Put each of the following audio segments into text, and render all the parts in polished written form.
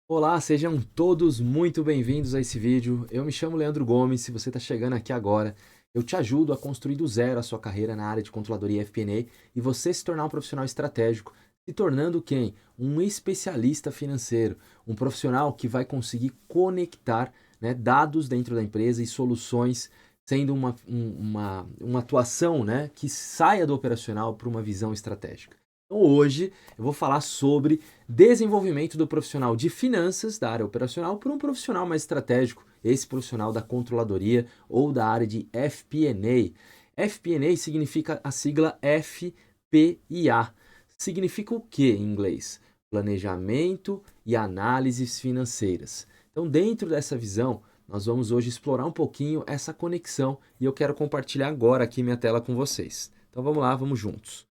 Olá, sejam todos muito bem-vindos a esse vídeo. Eu me chamo Leandro Gomes. Se você está chegando aqui agora, eu te ajudo a construir do zero a sua carreira na área de controladoria FP&A e você se tornar um profissional estratégico, se tornando quem? Um especialista financeiro, um profissional que vai conseguir conectar, né, dados dentro da empresa e soluções, sendo uma atuação, né, que saia do operacional para uma visão estratégica. Então hoje eu vou falar sobre desenvolvimento do profissional de finanças da área operacional por um profissional mais estratégico, esse profissional da controladoria ou da área de FP&A. FP&A significa a sigla FP&A. Significa o que em inglês? Planejamento e análises financeiras. Então, dentro dessa visão, nós vamos hoje explorar um pouquinho essa conexão e eu quero compartilhar agora aqui minha tela com vocês. Então vamos lá, vamos juntos.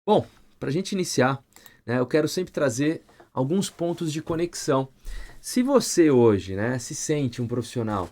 Bom, para a gente iniciar, né, eu quero sempre trazer alguns pontos de conexão. Se você hoje, né, se sente um profissional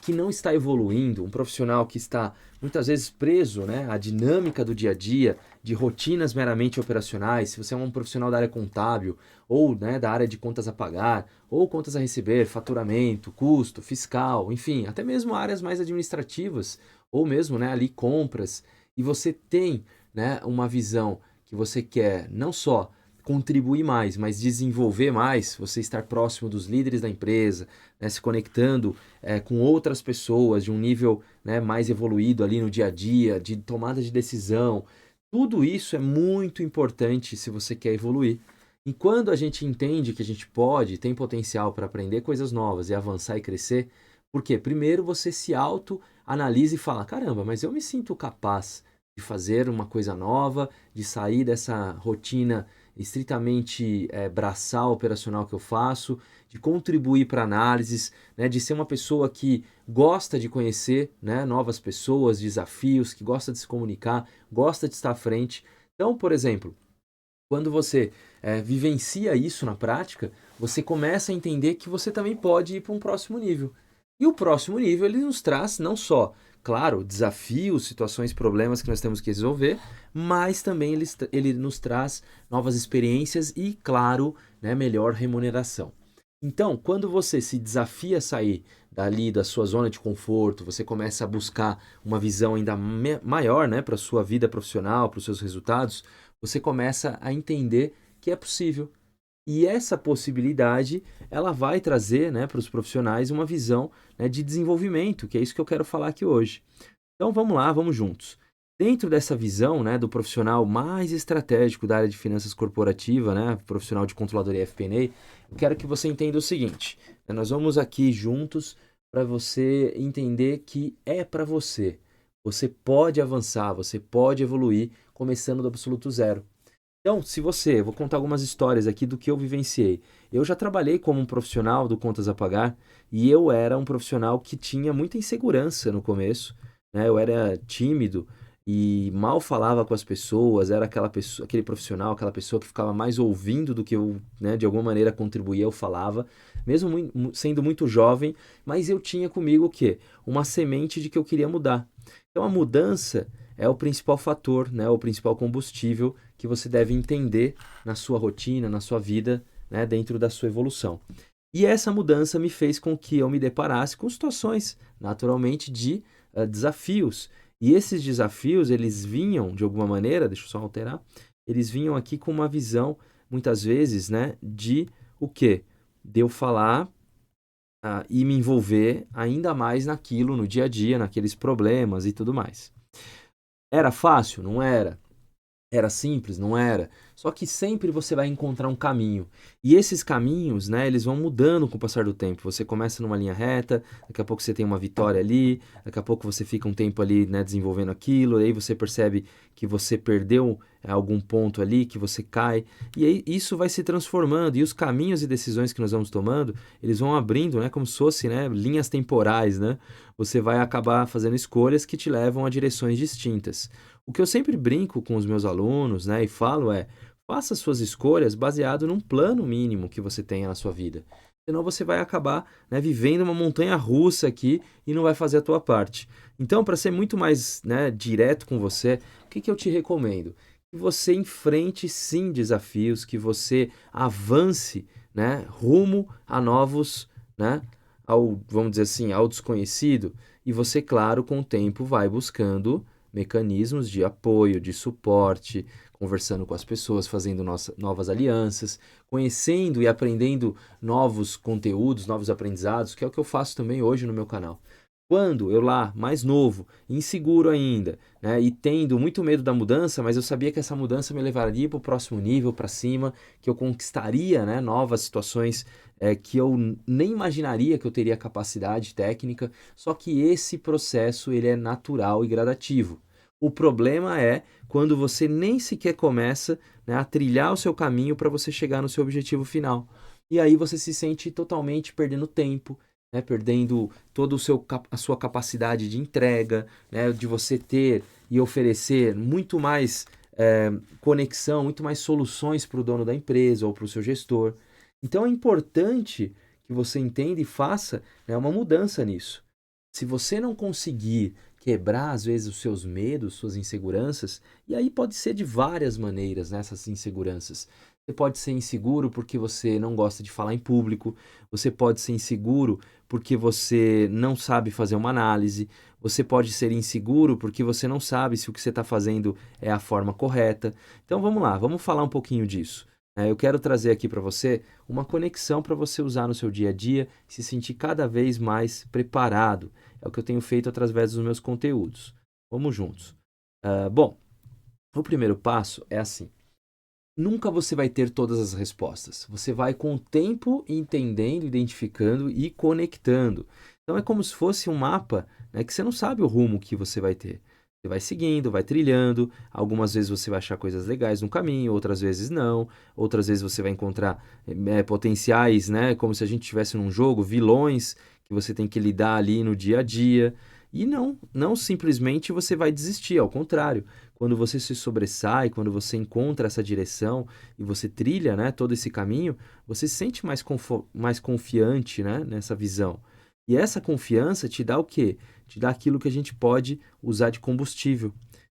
que não está evoluindo, um profissional que está muitas vezes preso, né, à dinâmica do dia a dia, de rotinas meramente operacionais, se você é um profissional da área contábil ou, né, da área de contas a pagar, ou contas a receber, faturamento, custo, fiscal, enfim, até mesmo áreas mais administrativas, ou mesmo, né, ali compras, e você tem, né, uma visão que você quer não só contribuir mais, mas desenvolver mais, você estar próximo dos líderes da empresa, né, se conectando com outras pessoas de um nível, né, mais evoluído ali no dia a dia, de tomada de decisão. Tudo isso é muito importante se você quer evoluir. E quando a gente entende que a gente pode, tem potencial para aprender coisas novas e avançar e crescer, porque primeiro você se auto-analisa e fala: caramba, mas eu me sinto capaz de fazer uma coisa nova, de sair dessa rotina estritamente braçal operacional que eu faço, de contribuir para análises, né, de ser uma pessoa que gosta de conhecer, né, novas pessoas, desafios, que gosta de se comunicar, gosta de estar à frente. Então, por exemplo, quando você vivencia isso na prática, você começa a entender que você também pode ir para um próximo nível. E o próximo nível ele nos traz não só, claro, desafios, situações, problemas que nós temos que resolver, mas também ele nos traz novas experiências e, claro, né, melhor remuneração. Então, quando você se desafia a sair dali da sua zona de conforto, você começa a buscar uma visão ainda maior, né, para a sua vida profissional, para os seus resultados, você começa a entender que é possível. E essa possibilidade, ela vai trazer, né, para os profissionais uma visão, né, de desenvolvimento, que é isso que eu quero falar aqui hoje. Então vamos lá, vamos juntos. Dentro dessa visão, né, do profissional mais estratégico da área de finanças corporativa, né, profissional de controladoria FP&A, eu quero que você entenda o seguinte, né, nós vamos aqui juntos para você entender que é para você. Você pode avançar, você pode evoluir, começando do absoluto zero. Então, se você, eu vou contar algumas histórias aqui do que eu vivenciei. Eu já trabalhei como um profissional do Contas a Pagar e eu era um profissional que tinha muita insegurança no começo, né? Eu era tímido e mal falava com as pessoas, era aquela pessoa, aquele profissional, aquela pessoa que ficava mais ouvindo do que eu, né, de alguma maneira contribuía, eu falava, mesmo sendo muito jovem, mas eu tinha comigo o quê? Uma semente de que eu queria mudar. Então, a mudança é o principal fator, né, o principal combustível que você deve entender na sua rotina, na sua vida, né, dentro da sua evolução. E essa mudança me fez com que eu me deparasse com situações, naturalmente, de desafios. E esses desafios, eles vinham, de alguma maneira, deixa eu só alterar, eles vinham aqui com uma visão, muitas vezes, né, de o quê? De eu falar e me envolver ainda mais naquilo, no dia a dia, naqueles problemas e tudo mais. Era fácil? Não era. Era simples? Não era. Só que sempre você vai encontrar um caminho. E esses caminhos, né, eles vão mudando com o passar do tempo. Você começa numa linha reta, daqui a pouco você tem uma vitória ali, daqui a pouco você fica um tempo ali, né, desenvolvendo aquilo, aí você percebe que você perdeu algum ponto ali, que você cai. E aí isso vai se transformando. E os caminhos e decisões que nós vamos tomando, eles vão abrindo, né, como se fosse, né, linhas temporais, né? Você vai acabar fazendo escolhas que te levam a direções distintas. O que eu sempre brinco com os meus alunos, né, e falo é: faça suas escolhas baseado num plano mínimo que você tenha na sua vida. Senão você vai acabar, né, vivendo uma montanha russa aqui e não vai fazer a tua parte. Então, para ser muito mais, né, direto com você, o que eu te recomendo? Que você enfrente sim desafios, que você avance, né, rumo a novos, né, vamos dizer assim, ao desconhecido, e você, claro, com o tempo vai buscando mecanismos de apoio, de suporte, conversando com as pessoas, fazendo novas alianças, conhecendo e aprendendo novos conteúdos, novos aprendizados, que é o que eu faço também hoje no meu canal. Quando eu lá, mais novo, inseguro ainda, né, e tendo muito medo da mudança, mas eu sabia que essa mudança me levaria para o próximo nível, para cima, que eu conquistaria, né, novas situações que eu nem imaginaria que eu teria capacidade técnica, só que esse processo ele é natural e gradativo. O problema é quando você nem sequer começa, né, a trilhar o seu caminho para você chegar no seu objetivo final. E aí você se sente totalmente perdendo tempo, né, perdendo toda a sua capacidade de entrega, né, de você ter e oferecer muito mais conexão, muito mais soluções para o dono da empresa ou para o seu gestor. Então é importante que você entenda e faça, né, uma mudança nisso. Se você não conseguir quebrar, às vezes, os seus medos, suas inseguranças, e aí pode ser de várias maneiras, né, essas inseguranças. Você pode ser inseguro porque você não gosta de falar em público, você pode ser inseguro porque você não sabe fazer uma análise, você pode ser inseguro porque você não sabe se o que você está fazendo é a forma correta. Então vamos lá, vamos falar um pouquinho disso. Eu quero trazer aqui para você uma conexão para você usar no seu dia a dia e se sentir cada vez mais preparado. É o que eu tenho feito através dos meus conteúdos. Vamos juntos. Bom, o primeiro passo é assim. Nunca você vai ter todas as respostas. Você vai com o tempo entendendo, identificando e conectando. Então é como se fosse um mapa, né, que você não sabe o rumo que você vai ter. Você vai seguindo, vai trilhando. Algumas vezes você vai achar coisas legais no caminho, outras vezes não. Outras vezes você vai encontrar potenciais, né, como se a gente estivesse num jogo, vilões que você tem que lidar ali no dia a dia. E não simplesmente você vai desistir, ao contrário. Quando você se sobressai, quando você encontra essa direção e você trilha, né, todo esse caminho, você se sente mais confiante, né, nessa visão. E essa confiança te dá o quê? Te dá aquilo que a gente pode usar de combustível,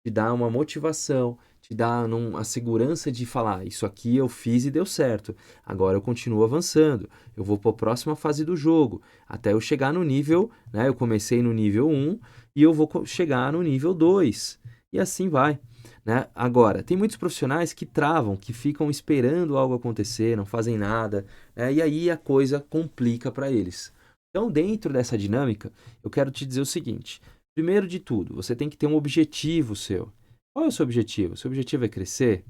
te dá uma motivação, te dá a segurança de falar, isso aqui eu fiz e deu certo, agora eu continuo avançando, eu vou para a próxima fase do jogo, até eu chegar no nível, né, eu comecei no nível 1 e eu vou chegar no nível 2, e assim vai. Né? Agora, tem muitos profissionais que travam, que ficam esperando algo acontecer, não fazem nada, né? E aí a coisa complica para eles. Então, dentro dessa dinâmica, eu quero te dizer o seguinte: primeiro de tudo, você tem que ter um objetivo seu. Qual é o seu objetivo? Seu objetivo é crescer?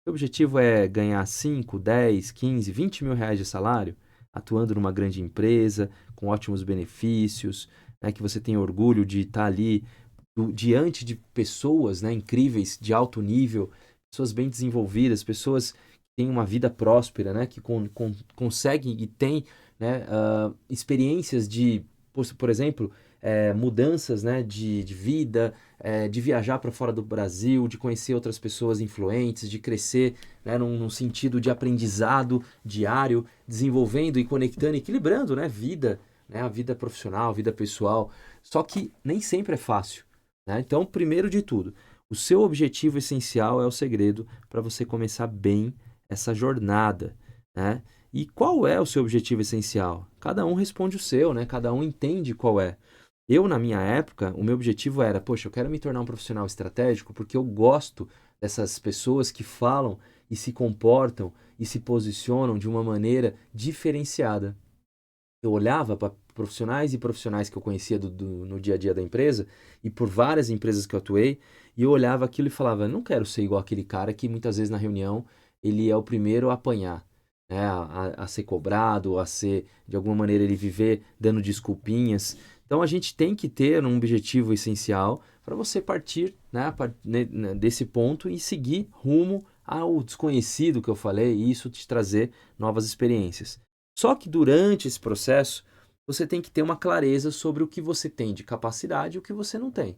Seu objetivo é ganhar 5, 10, 15, 20 mil reais de salário, atuando numa grande empresa, com ótimos benefícios, né, que você tenha orgulho de estar ali diante de pessoas, né, incríveis, de alto nível, pessoas bem desenvolvidas, pessoas que têm uma vida próspera, né, que conseguem e têm, né, experiências de, por exemplo, mudanças, né, de vida, de viajar para fora do Brasil, de conhecer outras pessoas influentes, de crescer, né, num sentido de aprendizado diário, desenvolvendo e conectando, equilibrando, né, vida, né, a vida profissional, a vida pessoal. Só que nem sempre é fácil. Né? Então, primeiro de tudo, o seu objetivo essencial é o segredo para você começar bem essa jornada. Né? E qual é o seu objetivo essencial? Cada um responde o seu, né? Cada um entende qual é. Eu, na minha época, o meu objetivo era, poxa, eu quero me tornar um profissional estratégico porque eu gosto dessas pessoas que falam e se comportam e se posicionam de uma maneira diferenciada. Eu olhava para profissionais e profissionais que eu conhecia no dia a dia da empresa e por várias empresas que eu atuei, e eu olhava aquilo e falava, não quero ser igual aquele cara que muitas vezes na reunião ele é o primeiro a apanhar, né, a ser cobrado, a ser, de alguma maneira, ele viver dando desculpinhas. Então a gente tem que ter um objetivo essencial para você partir, né, desse ponto e seguir rumo ao desconhecido que eu falei, e isso te trazer novas experiências. Só que durante esse processo, você tem que ter uma clareza sobre o que você tem de capacidade e o que você não tem.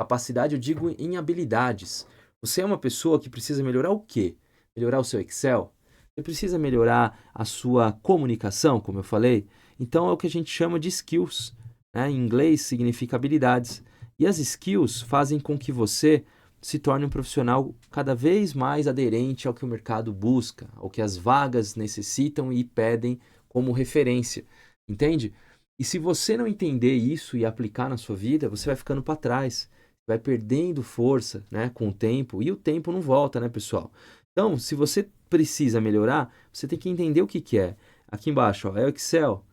Capacidade, eu digo em habilidades. Você é uma pessoa que precisa melhorar o quê? Melhorar o seu Excel? Você precisa melhorar a sua comunicação, como eu falei? Então é o que a gente chama de skills. Né? Em inglês significa habilidades. E as skills fazem com que você se torne um profissional cada vez mais aderente ao que o mercado busca, ao que as vagas necessitam e pedem como referência, entende? E se você não entender isso e aplicar na sua vida, você vai ficando para trás, vai perdendo força, né, com o tempo, e o tempo não volta, né, pessoal? Então, se você precisa melhorar, você tem que entender o que que é. Aqui embaixo, ó, é o Excel,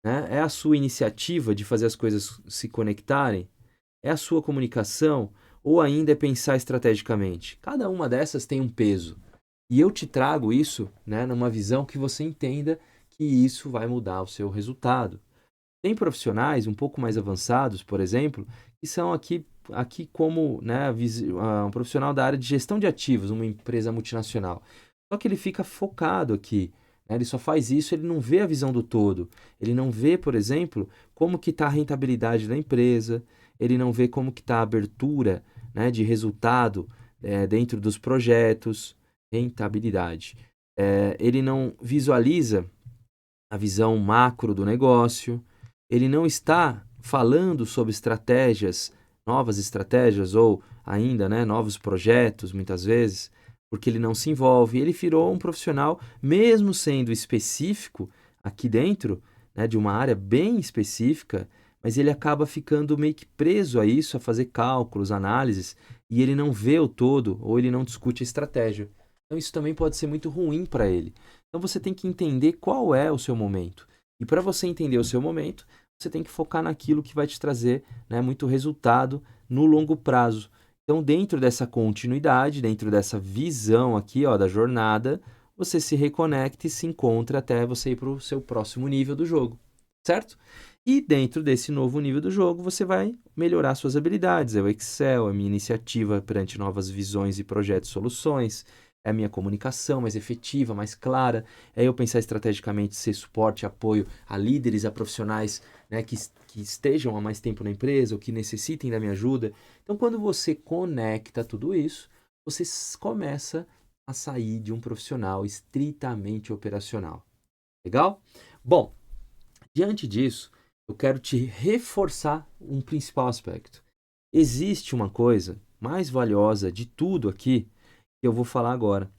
né? É a sua iniciativa de fazer as coisas se conectarem, é a sua comunicação, ou ainda é pensar estrategicamente. Cada uma dessas tem um peso. E eu te trago isso, né, numa visão que você entenda que isso vai mudar o seu resultado. Tem profissionais um pouco mais avançados, por exemplo, que são aqui como, né, um profissional da área de gestão de ativos, uma empresa multinacional. Só que ele fica focado aqui, né, ele só faz isso, ele não vê a visão do todo. Ele não vê, por exemplo, como que está a rentabilidade da empresa, ele não vê como que está a abertura, né, de resultado dentro dos projetos, rentabilidade. Ele não visualiza a visão macro do negócio, ele não está falando sobre estratégias, novas estratégias ou ainda, né, novos projetos, muitas vezes, porque ele não se envolve. Ele virou um profissional, mesmo sendo específico aqui dentro, né, de uma área bem específica, mas ele acaba ficando meio que preso a isso, a fazer cálculos, análises, e ele não vê o todo ou ele não discute a estratégia. Então isso também pode ser muito ruim para ele. Então você tem que entender qual é o seu momento. E para você entender o seu momento, você tem que focar naquilo que vai te trazer, né, muito resultado no longo prazo. Então, dentro dessa continuidade, dentro dessa visão aqui, ó, da jornada, você se reconecta e se encontra até você ir para o seu próximo nível do jogo, certo? E dentro desse novo nível do jogo, você vai melhorar suas habilidades. É o Excel, é a minha iniciativa perante novas visões e projetos, soluções, é a minha comunicação mais efetiva, mais clara, é eu pensar estrategicamente, ser suporte, apoio a líderes, a profissionais, né, que estejam há mais tempo na empresa ou que necessitem da minha ajuda. Então, quando você conecta tudo isso, você começa a sair de um profissional estritamente operacional. Legal? Bom, diante disso, eu quero te reforçar um principal aspecto. Existe uma coisa mais valiosa de tudo aqui que eu vou falar agora,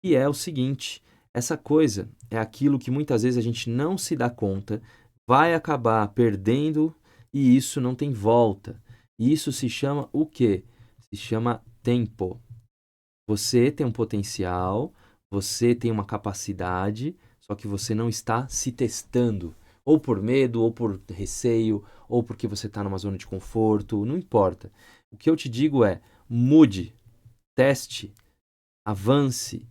e é o seguinte: essa coisa é aquilo que muitas vezes a gente não se dá conta, vai acabar perdendo e isso não tem volta. E isso se chama o quê? Se chama tempo. Você tem um potencial, você tem uma capacidade, só que você não está se testando. Ou por medo, ou por receio, ou porque você está numa zona de conforto, não importa. O que eu te digo é: mude, teste, avance,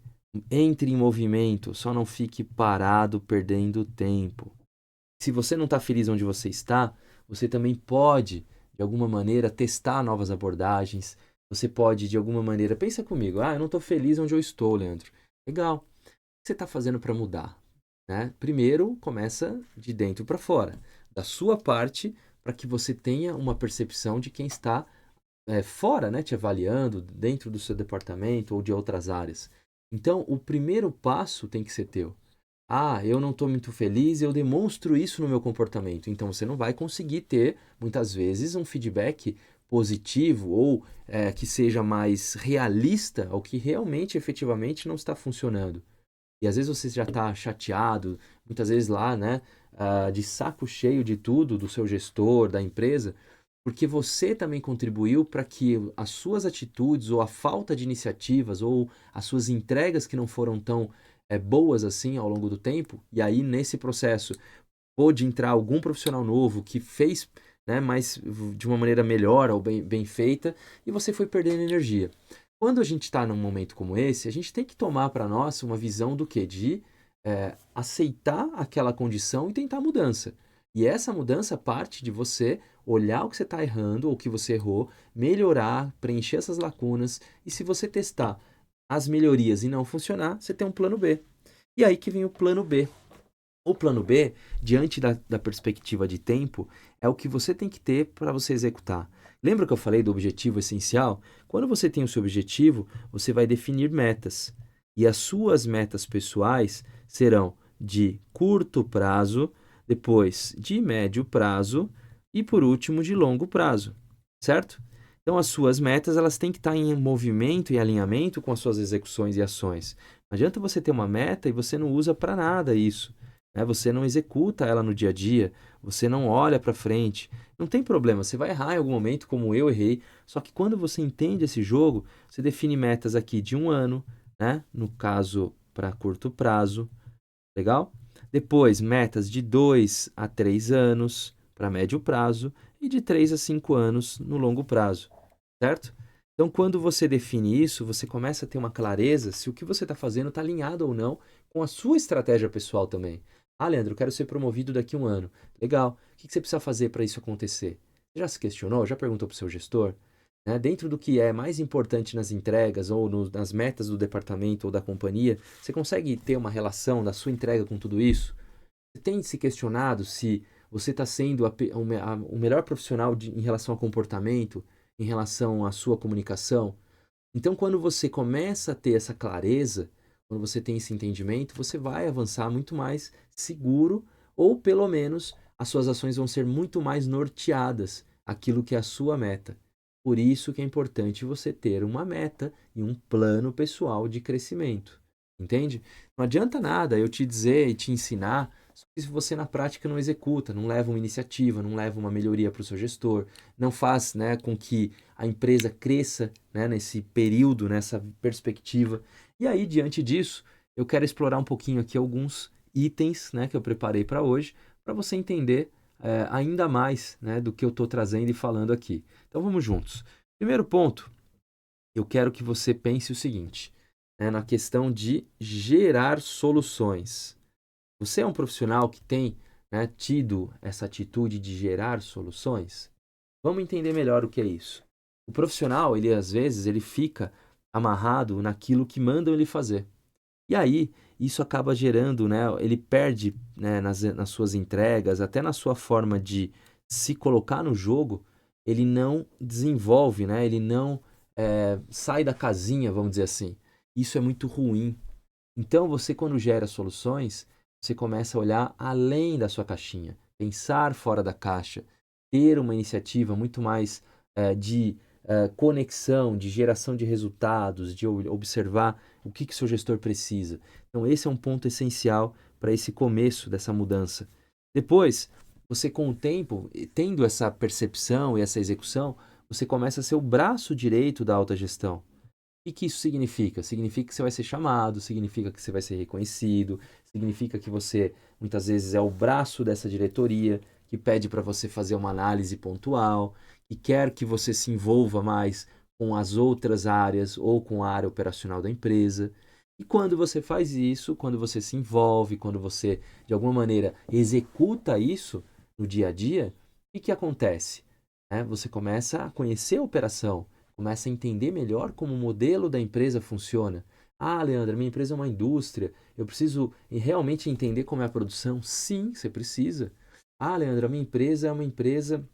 entre em movimento, só não fique parado perdendo tempo. Se você não está feliz onde você está, você também pode, de alguma maneira, testar novas abordagens. Você pode, de alguma maneira, pensa comigo, eu não estou feliz onde eu estou, Leandro. Legal. O que você está fazendo para mudar? Né? Primeiro, começa de dentro para fora, da sua parte, para que você tenha uma percepção de quem está fora, né, te avaliando, dentro do seu departamento ou de outras áreas. Então, o primeiro passo tem que ser teu. Eu não estou muito feliz, eu demonstro isso no meu comportamento. Então, você não vai conseguir ter, muitas vezes, um feedback positivo ou que seja mais realista ao que realmente, efetivamente, não está funcionando. E às vezes você já está chateado, muitas vezes lá, né, de saco cheio de tudo, do seu gestor, da empresa, porque você também contribuiu para que as suas atitudes ou a falta de iniciativas ou as suas entregas que não foram tão boas assim ao longo do tempo, e aí nesse processo pôde entrar algum profissional novo que fez, né, mas de uma maneira melhor ou bem feita, e você foi perdendo energia. Quando a gente está num momento como esse, a gente tem que tomar para nós uma visão do quê? De aceitar aquela condição e tentar mudança. E essa mudança parte de você olhar o que você está errando ou o que você errou, melhorar, preencher essas lacunas, e se você testar as melhorias e não funcionar, você tem um plano B. E aí que vem o plano B. O plano B, diante da perspectiva de tempo, é o que você tem que ter para você executar. Lembra que eu falei do objetivo essencial? Quando você tem o seu objetivo, você vai definir metas. E as suas metas pessoais serão de curto prazo, depois de médio prazo e, por último, de longo prazo. Certo? Então, as suas metas elas têm que estar em movimento e alinhamento com as suas execuções e ações. Não adianta você ter uma meta e você não usa para nada isso, né? Você não executa ela no dia a dia, você não olha para frente. Não tem problema, você vai errar em algum momento, como eu errei. Só que quando você entende esse jogo, você define metas aqui de 1 ano, né? No caso, para curto prazo. Legal? Depois, metas de 2 a 3 anos para médio prazo e de 3 a 5 anos no longo prazo, certo? Então, quando você define isso, você começa a ter uma clareza se o que você está fazendo está alinhado ou não com a sua estratégia pessoal também. Ah, Leandro, eu quero ser promovido daqui a 1 ano. Legal. O que você precisa fazer para isso acontecer? Você já se questionou? Já perguntou para o seu gestor? Né? Dentro do que é mais importante nas entregas ou nas metas do departamento ou da companhia, você consegue ter uma relação da sua entrega com tudo isso? Você tem se questionado se você está sendo o melhor profissional em relação ao comportamento, em relação à sua comunicação? Então, quando você começa a ter essa clareza, quando você tem esse entendimento, você vai avançar muito mais seguro, ou pelo menos as suas ações vão ser muito mais norteadas aquilo que é a sua meta. Por isso que é importante você ter uma meta e um plano pessoal de crescimento. Entende? Não adianta nada eu te dizer e te ensinar se você na prática não executa, não leva uma iniciativa, não leva uma melhoria para o seu gestor, não faz, né, com que a empresa cresça, né, nesse período, nessa perspectiva. E aí, diante disso, eu quero explorar um pouquinho aqui alguns itens, né, que eu preparei para hoje, para você entender ainda mais, né, do que eu estou trazendo e falando aqui. Então vamos juntos. Primeiro ponto, eu quero que você pense o seguinte, né, na questão de gerar soluções. Você é um profissional que tem, né, tido essa atitude de gerar soluções? Vamos entender melhor o que é isso. O profissional, ele às vezes, ele fica amarrado naquilo que mandam ele fazer. E aí, isso acaba gerando, né, ele perde, né, nas suas entregas, até na sua forma de se colocar no jogo, ele não desenvolve, né, ele não sai da casinha, vamos dizer assim. Isso é muito ruim. Então, você, quando gera soluções, você começa a olhar além da sua caixinha, pensar fora da caixa, ter uma iniciativa muito mais de conexão, de geração de resultados, de observar o que seu gestor precisa. Então, esse é um ponto essencial para esse começo dessa mudança. Depois, você com o tempo, tendo essa percepção e essa execução, você começa a ser o braço direito da alta gestão. O que isso significa? Significa que você vai ser chamado, significa que você vai ser reconhecido, significa que você muitas vezes é o braço dessa diretoria que pede para você fazer uma análise pontual, que quer que você se envolva mais com as outras áreas ou com a área operacional da empresa. E quando você faz isso, quando você se envolve, quando você de alguma maneira executa isso no dia a dia, o que acontece? Você começa a conhecer a operação, começa a entender melhor como o modelo da empresa funciona. Ah, Leandro, minha empresa é uma indústria, eu preciso realmente entender como é a produção. Sim, você precisa. Ah, Leandro, a minha empresa é uma empresa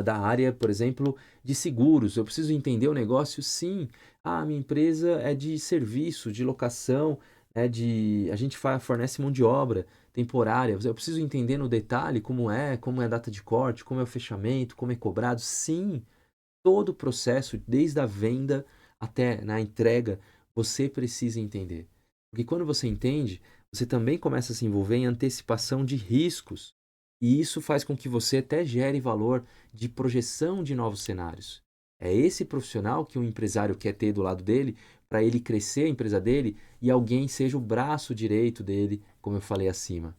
da área, por exemplo, de seguros. Eu preciso entender o negócio? Sim. Ah, minha empresa é de serviço, de locação, a gente fornece mão de obra temporária. Eu preciso entender no detalhe como é a data de corte, como é o fechamento, como é cobrado. Sim, todo o processo, desde a venda até na entrega, você precisa entender. Porque quando você entende, você também começa a se envolver em antecipação de riscos. E isso faz com que você até gere valor de projeção de novos cenários. É esse profissional que um empresário quer ter do lado dele, para ele crescer a empresa dele e alguém seja o braço direito dele, como eu falei acima.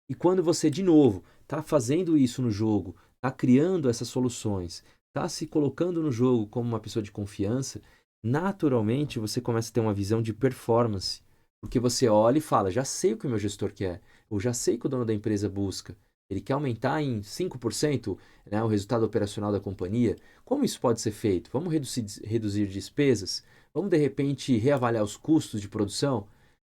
E quando você, de novo, está fazendo isso no jogo, está criando essas soluções, está se colocando no jogo como uma pessoa de confiança, naturalmente você começa a ter uma visão de performance. Porque você olha e fala, já sei o que o meu gestor quer, ou já sei o que o dono da empresa busca. Ele quer aumentar em 5%, né, o resultado operacional da companhia. Como isso pode ser feito? Vamos reduzir despesas? Vamos, de repente, reavaliar os custos de produção?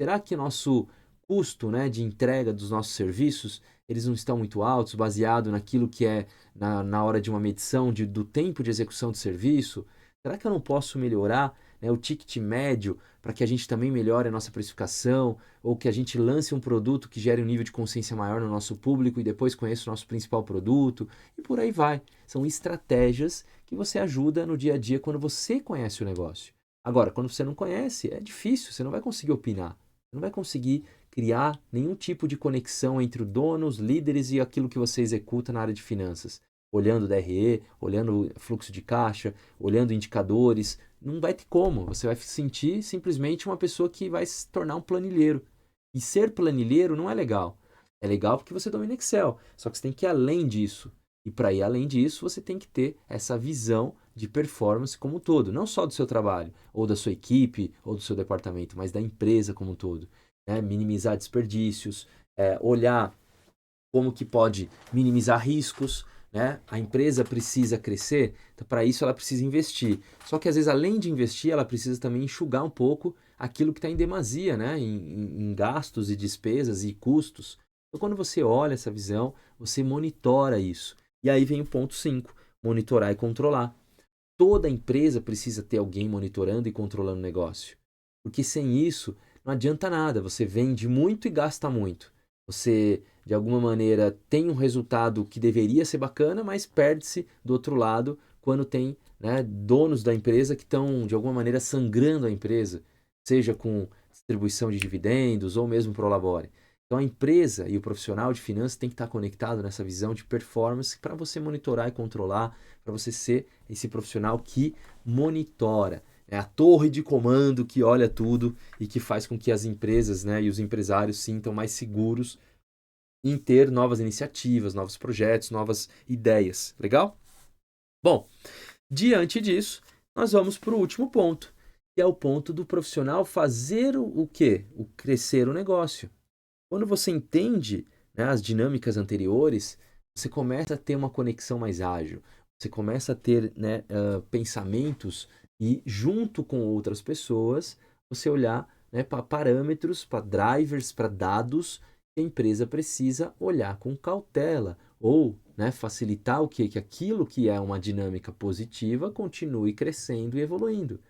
Será que nosso custo, né, de entrega dos nossos serviços, eles não estão muito altos, baseado naquilo que é na hora de uma medição do tempo de execução do serviço? Será que eu não posso melhorar né, o ticket médio, para que a gente também melhore a nossa precificação, ou que a gente lance um produto que gere um nível de consciência maior no nosso público e depois conheça o nosso principal produto, e por aí vai. São estratégias que você ajuda no dia a dia quando você conhece o negócio. Agora, quando você não conhece, é difícil, você não vai conseguir opinar, você não vai conseguir criar nenhum tipo de conexão entre o dono, os líderes e aquilo que você executa na área de finanças. Olhando o DRE, olhando fluxo de caixa, olhando indicadores, não vai ter como. Você vai se sentir simplesmente uma pessoa que vai se tornar um planilheiro. E ser planilheiro não é legal. É legal porque você domina Excel, só que você tem que ir além disso. E para ir além disso, você tem que ter essa visão de performance como um todo, não só do seu trabalho, ou da sua equipe, ou do seu departamento, mas da empresa como um todo. Né? Minimizar desperdícios, olhar como que pode minimizar riscos, né? A empresa precisa crescer, então para isso ela precisa investir. Só que às vezes, além de investir, ela precisa também enxugar um pouco aquilo que está em demasia, né? Em gastos e despesas e custos. Então, quando você olha essa visão, você monitora isso. E aí vem o ponto 5, monitorar e controlar. Toda empresa precisa ter alguém monitorando e controlando o negócio. Porque sem isso, não adianta nada. Você vende muito e gasta muito. Você, de alguma maneira, tem um resultado que deveria ser bacana, mas perde-se do outro lado quando tem, né, donos da empresa que estão, de alguma maneira, sangrando a empresa, seja com distribuição de dividendos ou mesmo prolabore. Então, a empresa e o profissional de finanças tem que estar conectado nessa visão de performance para você monitorar e controlar, para você ser esse profissional que monitora. É a torre de comando que olha tudo e que faz com que as empresas, né, e os empresários sintam mais seguros em ter novas iniciativas, novos projetos, novas ideias. Legal? Bom, diante disso, nós vamos para o último ponto, que é o ponto do profissional fazer o quê? O crescer o negócio. Quando você entende, né, as dinâmicas anteriores, você começa a ter uma conexão mais ágil. Você começa a ter, né, pensamentos e, junto com outras pessoas, você olhar, né, para parâmetros, para drivers, para dados que a empresa precisa olhar com cautela ou, né, facilitar o quê? Que aquilo que é uma dinâmica positiva continue crescendo e evoluindo.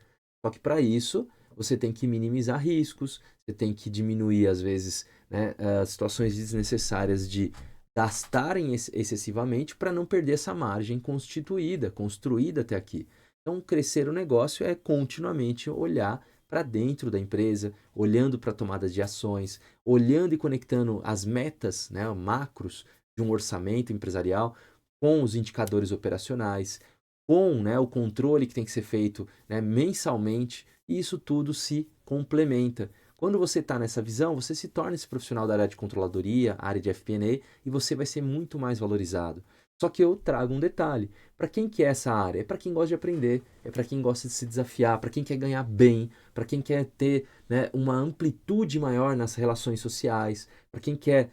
Só que para isso você tem que minimizar riscos, você tem que diminuir, às vezes, né, situações desnecessárias de gastarem excessivamente para não perder essa margem constituída, construída até aqui. Então, crescer o negócio é continuamente olhar para dentro da empresa, olhando para tomadas de ações, olhando e conectando as metas, né, macros de um orçamento empresarial com os indicadores operacionais, com, né, o controle que tem que ser feito, né, mensalmente, e isso tudo se complementa. Quando você está nessa visão, você se torna esse profissional da área de controladoria, área de FP&A, e você vai ser muito mais valorizado. Só que eu trago um detalhe. Para quem que é essa área? É para quem gosta de aprender, é para quem gosta de se desafiar, para quem quer ganhar bem, para quem quer ter, né, uma amplitude maior nas relações sociais, para quem quer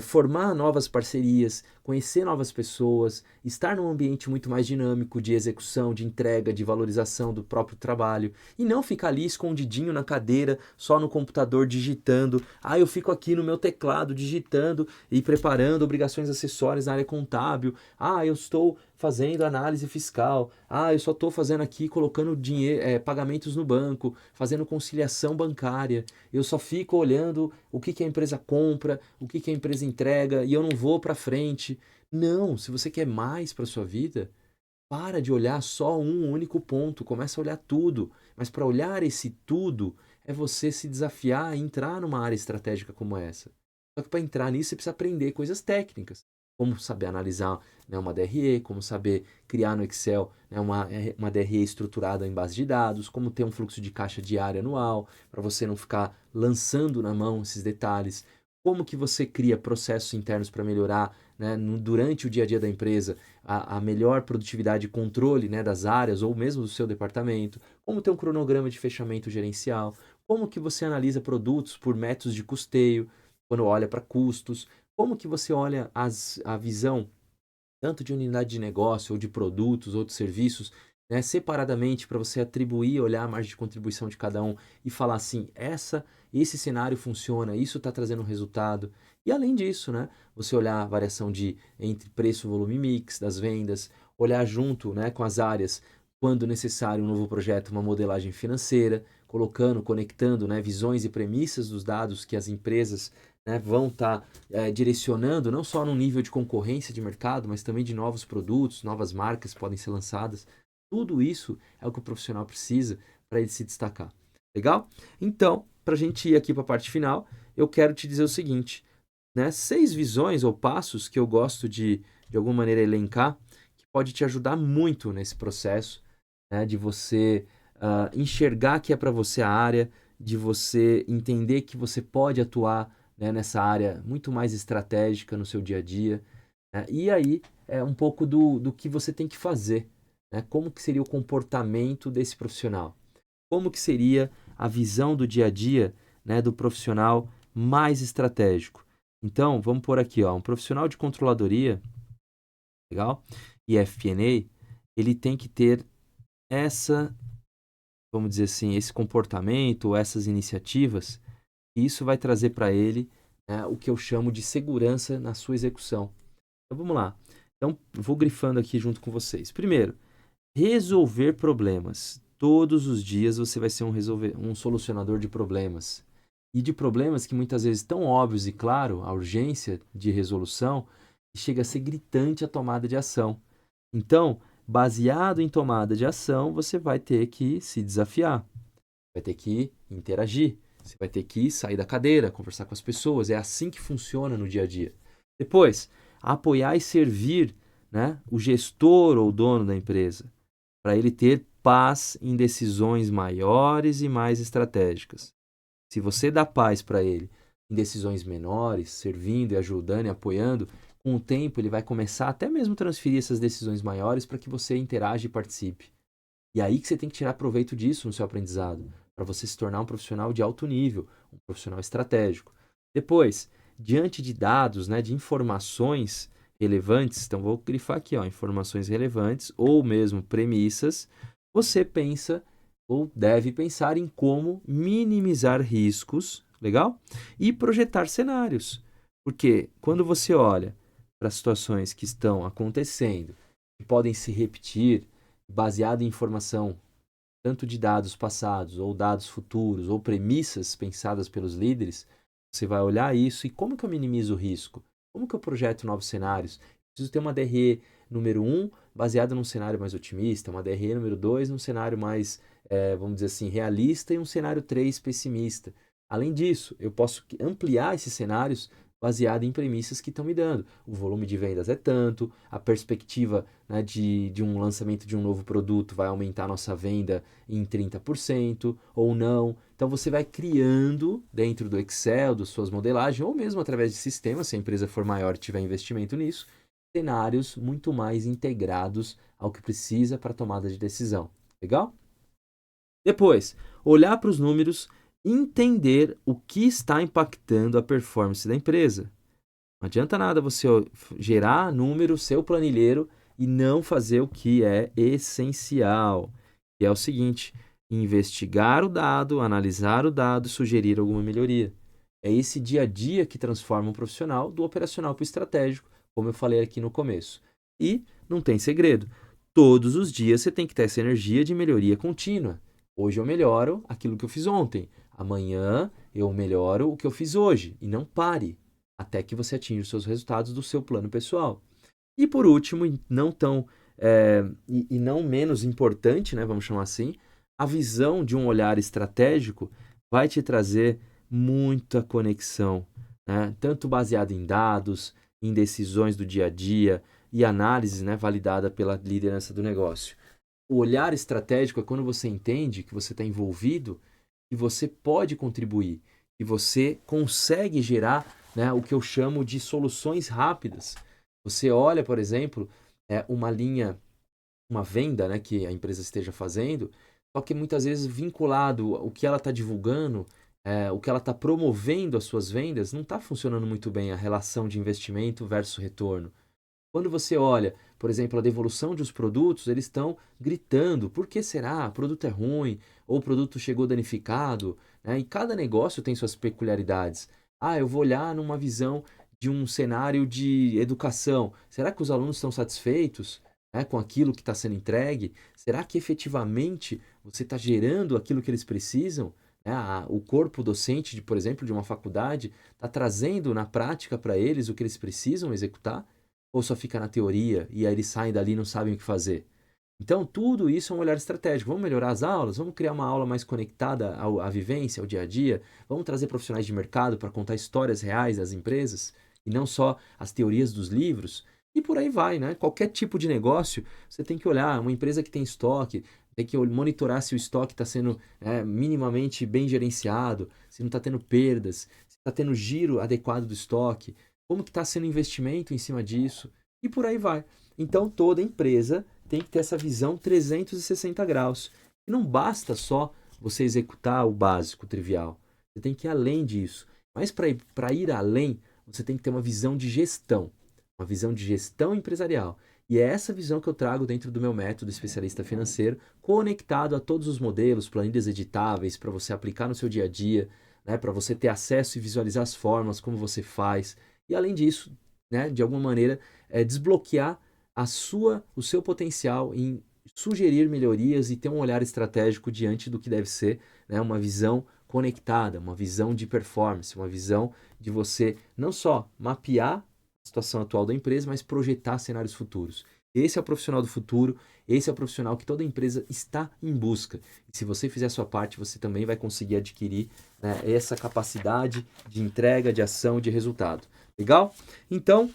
formar novas parcerias, conhecer novas pessoas, estar num ambiente muito mais dinâmico de execução, de entrega, de valorização do próprio trabalho e não ficar ali escondidinho na cadeira, só no computador digitando. Ah, eu fico aqui no meu teclado digitando e preparando obrigações acessórias na área contábil. Ah, eu estou fazendo análise fiscal. Ah, eu só estou fazendo aqui, colocando dinheiro, pagamentos no banco, fazendo conciliação bancária. Eu só fico olhando o que a empresa compra, o que a empresa entrega e eu não vou para frente. Não, se você quer mais para sua vida, para de olhar só um único ponto, começa a olhar tudo. Mas para olhar esse tudo, é você se desafiar a entrar numa área estratégica como essa. Só que para entrar nisso, você precisa aprender coisas técnicas. Como saber analisar, né, uma DRE, como saber criar no Excel, né, uma DRE estruturada em base de dados, como ter um fluxo de caixa diário anual, para você não ficar lançando na mão esses detalhes. Como que você cria processos internos para melhorar, né, durante o dia a dia da empresa a melhor produtividade e controle, né, das áreas ou mesmo do seu departamento, como ter um cronograma de fechamento gerencial, como que você analisa produtos por métodos de custeio, quando olha para custos, como que você olha a visão tanto de unidade de negócio, ou de produtos, ou de serviços, né, separadamente para você atribuir, olhar a margem de contribuição de cada um e falar assim, esse cenário funciona, isso está trazendo um resultado. E além disso, né, você olhar a variação entre preço, volume e mix das vendas, olhar junto, né, com as áreas, quando necessário, um novo projeto, uma modelagem financeira, colocando, conectando, né, visões e premissas dos dados que as empresas, né, vão estar direcionando, não só no nível de concorrência de mercado, mas também de novos produtos, novas marcas podem ser lançadas. Tudo isso é o que o profissional precisa para ele se destacar. Legal? Então, para a gente ir aqui para a parte final, eu quero te dizer o seguinte, né, 6 visões ou passos que eu gosto de alguma maneira, elencar, que pode te ajudar muito nesse processo, né, de você enxergar que é para você a área, de você entender que você pode atuar, né, nessa área muito mais estratégica no seu dia a dia. Né? E aí é um pouco do que você tem que fazer, né? Como que seria o comportamento desse profissional? Como que seria a visão do dia a dia, né, do profissional mais estratégico? Então, vamos por aqui, ó, um profissional de controladoria, legal? E FP&A, ele tem que ter essa, vamos dizer assim, esse comportamento, essas iniciativas, e isso vai trazer para ele, né, o que eu chamo de segurança na sua execução. Então vamos lá. Então, vou grifando aqui junto com vocês. Primeiro, resolver problemas. Todos os dias você vai ser um solucionador de problemas. E de problemas que muitas vezes tão óbvios e claro, a urgência de resolução, chega a ser gritante a tomada de ação. Então, baseado em tomada de ação, você vai ter que se desafiar, vai ter que interagir, você vai ter que sair da cadeira, conversar com as pessoas. É assim que funciona no dia a dia. Depois, apoiar e servir, né, o gestor ou o dono da empresa, para ele ter paz em decisões maiores e mais estratégicas. Se você dá paz para ele em decisões menores, servindo e ajudando e apoiando, com o tempo ele vai começar até mesmo transferir essas decisões maiores para que você interaja e participe. E aí que você tem que tirar proveito disso no seu aprendizado, para você se tornar um profissional de alto nível, um profissional estratégico. Depois, diante de dados, né, de informações relevantes, então vou grifar aqui, ó, informações relevantes ou mesmo premissas, você pensa ou deve pensar em como minimizar riscos, legal? E projetar cenários. Porque quando você olha para situações que estão acontecendo, que podem se repetir, baseado em informação tanto de dados passados ou dados futuros ou premissas pensadas pelos líderes, você vai olhar isso e como que eu minimizo o risco? Como que eu projeto novos cenários? Preciso ter uma DRE número 1 baseada num cenário mais otimista, uma DRE número 2 num cenário mais, vamos dizer assim, realista e um cenário 3 pessimista. Além disso, eu posso ampliar esses cenários baseado em premissas que estão me dando. O volume de vendas é tanto, a perspectiva, né, de um lançamento de um novo produto vai aumentar a nossa venda em 30% ou não. Então você vai criando dentro do Excel, das suas modelagens, ou mesmo através de sistemas, se a empresa for maior e tiver investimento nisso, cenários muito mais integrados ao que precisa para a tomada de decisão. Legal? Depois, olhar para os números, entender o que está impactando a performance da empresa. Não adianta nada você gerar número, seu planilheiro, e não fazer o que é essencial, que é o seguinte: investigar o dado, analisar o dado, sugerir alguma melhoria. É esse dia a dia que transforma um profissional do operacional para o estratégico, como eu falei aqui no começo. E não tem segredo. Todos os dias você tem que ter essa energia de melhoria contínua. Hoje eu melhoro aquilo que eu fiz ontem. Amanhã eu melhoro o que eu fiz hoje. E não pare até que você atinja os seus resultados do seu plano pessoal. E por último, e não menos importante, né, vamos chamar assim, a visão de um olhar estratégico vai te trazer muita conexão, né, tanto baseado em dados, em decisões do dia a dia e análise, né, validada pela liderança do negócio. O olhar estratégico é quando você entende que você está envolvido e você pode contribuir, e você consegue gerar, né, o que eu chamo de soluções rápidas. Você olha, por exemplo, uma linha, uma venda, né, que a empresa esteja fazendo, só que muitas vezes vinculado o que ela está divulgando, o que ela está promovendo as suas vendas, não está funcionando muito bem a relação de investimento versus retorno. Quando você olha, por exemplo, a devolução de os produtos, eles estão gritando, por que será? O produto é ruim, ou o produto chegou danificado, né? E cada negócio tem suas peculiaridades. Ah, eu vou olhar numa visão de um cenário de educação. Será que os alunos estão satisfeitos? né, com aquilo que está sendo entregue? Será que efetivamente você está gerando aquilo que eles precisam? Né? O corpo docente, por exemplo, de uma faculdade, está trazendo na prática para eles o que eles precisam executar? Ou só fica na teoria e aí eles saem dali e não sabem o que fazer? Então, tudo isso é um olhar estratégico. Vamos melhorar as aulas? Vamos criar uma aula mais conectada à vivência, ao dia a dia? Vamos trazer profissionais de mercado para contar histórias reais das empresas e não só as teorias dos livros? E por aí vai, né? Qualquer tipo de negócio, você tem que olhar. Uma empresa que tem estoque, tem que monitorar se o estoque está sendo minimamente bem gerenciado, se não está tendo perdas, se está tendo giro adequado do estoque, como que está sendo o investimento em cima disso, e por aí vai. Então, toda empresa tem que ter essa visão 360 graus. E não basta só você executar o básico, o trivial. Você tem que ir além disso. Mas para ir além, você tem que ter uma visão de gestão. Uma visão de gestão empresarial. E é essa visão que eu trago dentro do meu método especialista financeiro, conectado a todos os modelos, planilhas editáveis, para você aplicar no seu dia a dia, né, para você ter acesso e visualizar as formas, como você faz. E além disso, né, de alguma maneira, desbloquear o seu potencial em sugerir melhorias e ter um olhar estratégico diante do que deve ser, né, uma visão conectada, uma visão de performance, uma visão de você não só mapear a situação atual da empresa, mas projetar cenários futuros. Esse é o profissional do futuro, esse é o profissional que toda empresa está em busca. E se você fizer a sua parte, você também vai conseguir adquirir, né, essa capacidade de entrega, de ação, de resultado. Legal? Então,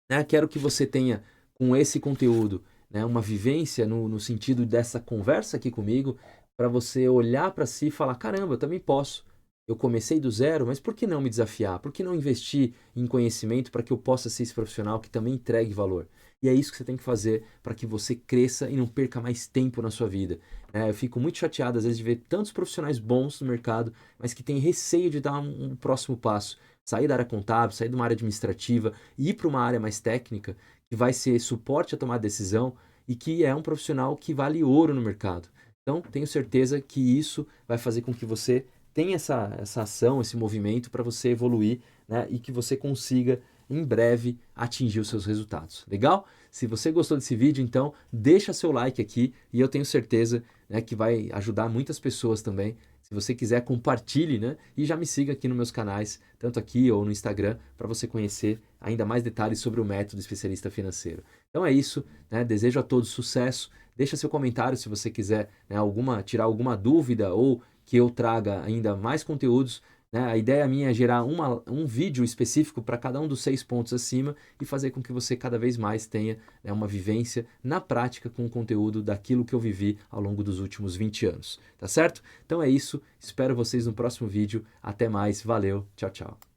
né, quero que você tenha com esse conteúdo, né, uma vivência no sentido dessa conversa aqui comigo, para você olhar para si e falar, caramba, eu também posso. Eu comecei do zero, mas por que não me desafiar? Por que não investir em conhecimento para que eu possa ser esse profissional que também entregue valor? E é isso que você tem que fazer para que você cresça e não perca mais tempo na sua vida. Eu fico muito chateado, às vezes, de ver tantos profissionais bons no mercado, mas que têm receio de dar um próximo passo. Sair da área contábil, sair de uma área administrativa e ir para uma área mais técnica, que vai ser suporte a tomar decisão e que é um profissional que vale ouro no mercado. Então, tenho certeza que isso vai fazer com que você tenha essa ação, esse movimento para você evoluir, né, e que você consiga, em breve, atingir os seus resultados. Legal? Se você gostou desse vídeo, então, deixa seu like aqui e eu tenho certeza, né, que vai ajudar muitas pessoas também. Se você quiser, compartilhe, né? E já me siga aqui nos meus canais, tanto aqui ou no Instagram, para você conhecer ainda mais detalhes sobre o método especialista financeiro. Então é isso, né? Desejo a todos sucesso. Deixa seu comentário se você quiser, né, tirar alguma dúvida ou que eu traga ainda mais conteúdos. Né? A ideia minha é gerar um vídeo específico para cada um dos 6 pontos acima e fazer com que você cada vez mais tenha, né, uma vivência na prática com o conteúdo daquilo que eu vivi ao longo dos últimos 20 anos. Tá certo? Então é isso. Espero vocês no próximo vídeo. Até mais. Valeu. Tchau, tchau.